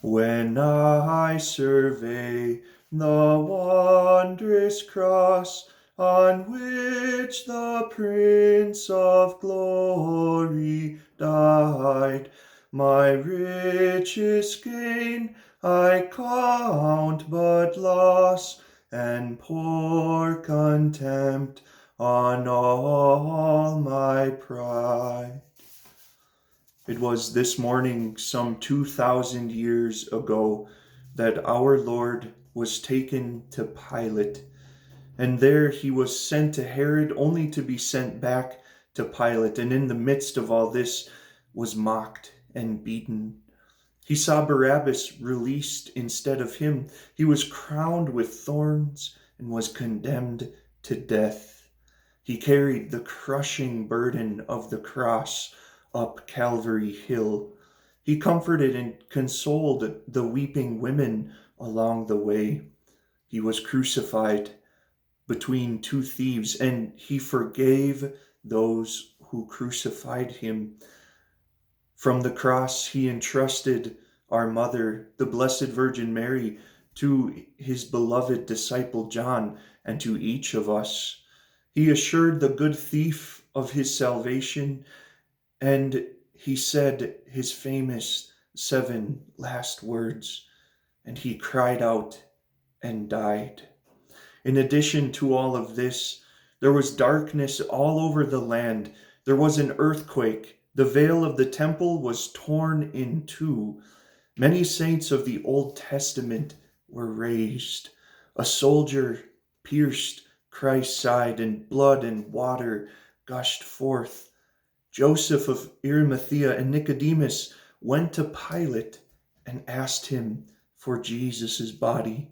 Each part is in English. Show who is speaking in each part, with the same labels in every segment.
Speaker 1: When I survey the wondrous cross on which the Prince of Glory died, my richest gain I count but loss, and pour contempt on all my pride. It was this morning, some 2,000 years ago, that our Lord was taken to Pilate, and there he was sent to Herod, only to be sent back to Pilate, and in the midst of all this was mocked and beaten. He saw Barabbas released instead of him. He was crowned with thorns and was condemned to death. He carried the crushing burden of the cross up Calvary Hill. He comforted and consoled the weeping women along the way. He was crucified between two thieves, and he forgave those who crucified him. From the cross, he entrusted our mother, the Blessed Virgin Mary, to his beloved disciple John, and to each of us. He assured the good thief of his salvation, and he said his famous 7 last words, and he cried out and died. In addition to all of this, there was darkness all over the land. There was an earthquake. The veil of the temple was torn in two. Many saints of the Old Testament were raised. A soldier pierced Christ's side, and blood and water gushed forth. Joseph of Arimathea and Nicodemus went to Pilate and asked him for Jesus' body,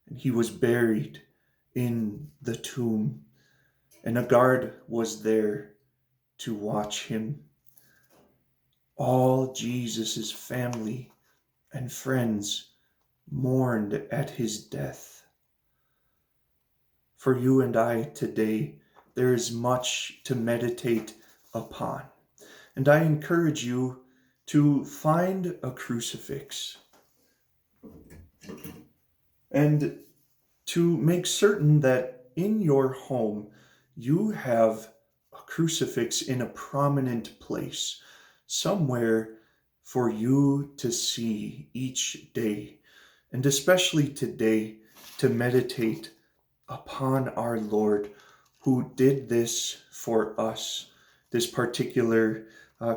Speaker 1: and he was buried in the tomb, and a guard was there to watch him. All Jesus' family and friends mourned at his death. For you and I today, there is much to meditate upon, and I encourage you to find a crucifix and to make certain that in your home you have a crucifix in a prominent place, somewhere for you to see each day, and especially today to meditate upon our Lord who did this for us. This particular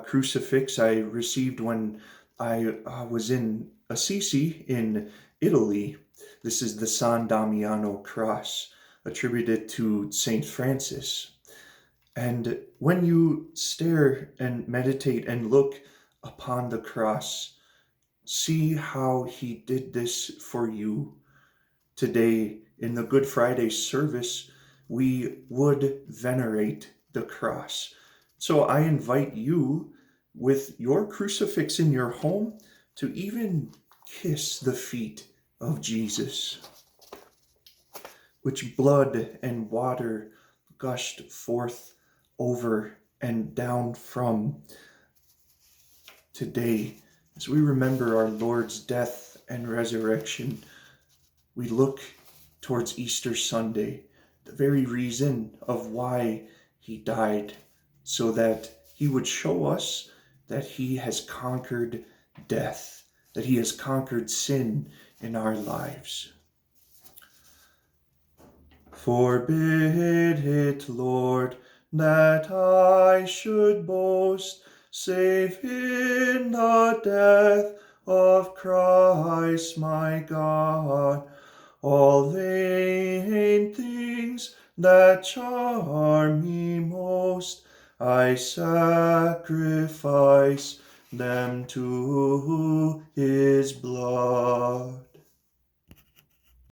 Speaker 1: crucifix I received when I was in Assisi in Italy. This is the San Damiano cross, attributed to Saint Francis. And when you stare and meditate and look upon the cross, see how he did this for you. Today, in the Good Friday service, we would venerate the cross. So I invite you, with your crucifix in your home, to even kiss the feet of Jesus, which blood and water gushed forth over and down from. Today, as we remember our Lord's death and resurrection, we look towards Easter Sunday, the very reason of why he died, so that he would show us that he has conquered death, that he has conquered sin in our lives. Forbid it, Lord, that I should boast, save in the death of Christ my God. All vain things that charm me most, I sacrifice them to his blood.